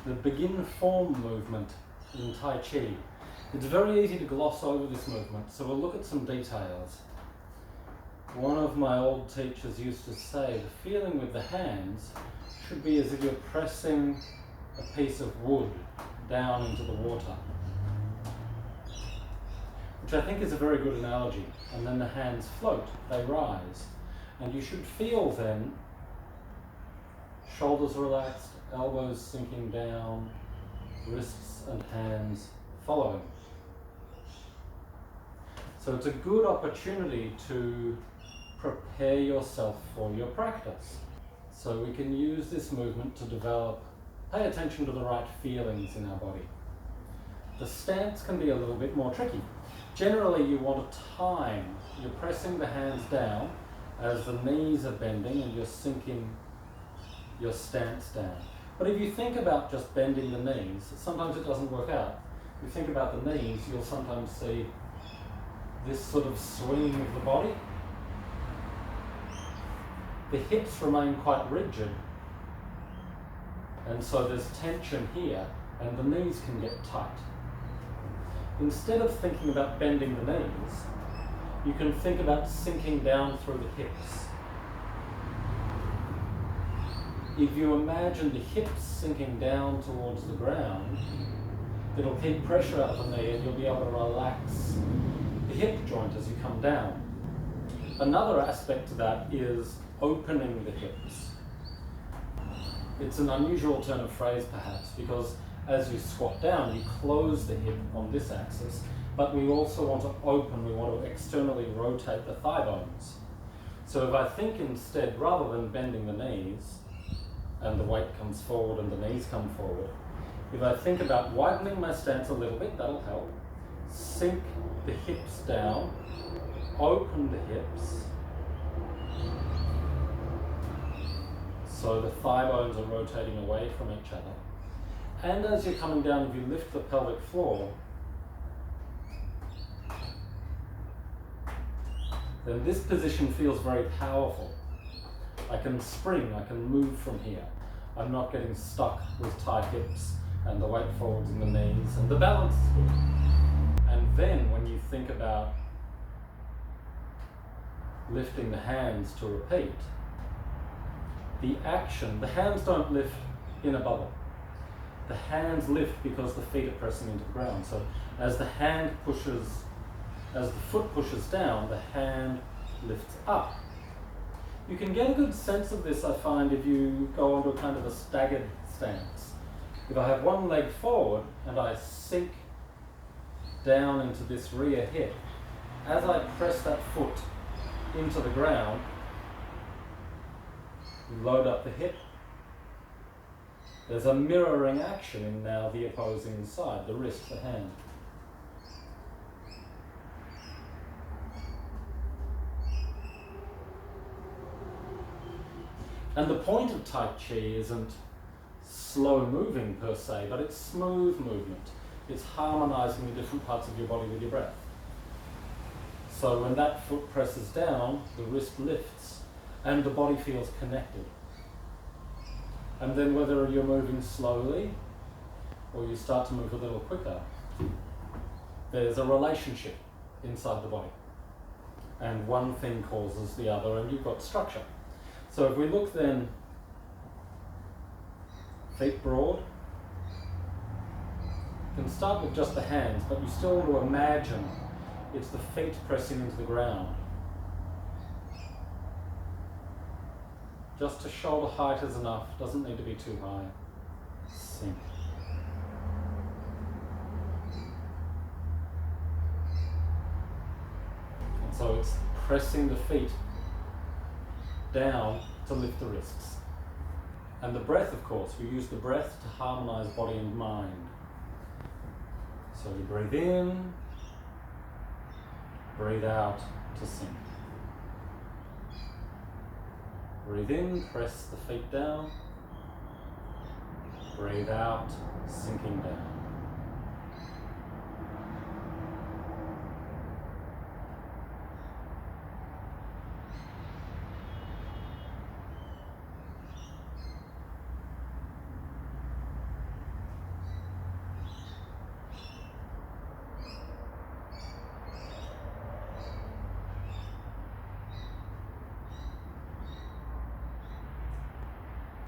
the begin form movement in Tai Chi. It's very easy to gloss over this movement, so we'll look at some details. One of my old teachers used to say the feeling with the hands should be as if you're pressing a piece of wood down into the water, which I think is a very good analogy. And then the hands float, they rise. And you should feel then shoulders relaxed, elbows sinking down, wrists and hands following. So it's a good opportunity to prepare yourself for your practice. So we can use this movement to pay attention to the right feelings in our body. The stance can be a little bit more tricky. Generally you want to time, you're pressing the hands down as the knees are bending and you're sinking your stance down. But if you think about just bending the knees, sometimes it doesn't work out. If you think about the knees, you'll sometimes see this sort of swinging of the body. The hips remain quite rigid, and so there's tension here, and the knees can get tight. Instead of thinking about bending the knees, you can think about sinking down through the hips. If you imagine the hips sinking down towards the ground, it'll keep pressure out of the knee and you'll be able to relax the hip joint as you come down. Another aspect to that is opening the hips. It's an unusual turn of phrase perhaps, because as you squat down you close the hip on this axis, but we also want to open, we want to externally rotate the thigh bones. So if I think instead, rather than bending the knees, and the weight comes forward and the knees come forward, if I think about widening my stance a little bit, that'll help. Sink the hips down, open the hips, so the thigh bones are rotating away from each other. And as you're coming down, if you lift the pelvic floor, then this position feels very powerful. I can spring, I can move from here. I'm not getting stuck with tight hips and the weight forwards in the knees, and the balance is good. And then when you think about lifting the hands to repeat, the action, the hands don't lift in a bubble. The hands lift because the feet are pressing into the ground. So as the foot pushes down, the hand lifts up. You can get a good sense of this, I find, if you go onto a kind of a staggered stance. If I have one leg forward and I sink down into this rear hip, as I press that foot into the ground, load up the hip, there's a mirroring action in now the opposing side, the wrist, the hand. And the point of Tai Chi isn't slow moving per se, but it's smooth movement. It's harmonizing the different parts of your body with your breath. So when that foot presses down, the wrist lifts and the body feels connected. And then whether you're moving slowly or you start to move a little quicker, there's a relationship inside the body. And one thing causes the other, and you've got structure. So if we look then, feet broad, you can start with just the hands, but you still want to imagine it's the feet pressing into the ground. Just to shoulder height is enough, doesn't need to be too high. Sink. And so it's pressing the feet down to lift the wrists. And the breath, of course, we use the breath to harmonize body and mind. So you breathe in, breathe out to sink. Breathe in, press the feet down. Breathe out, sinking down.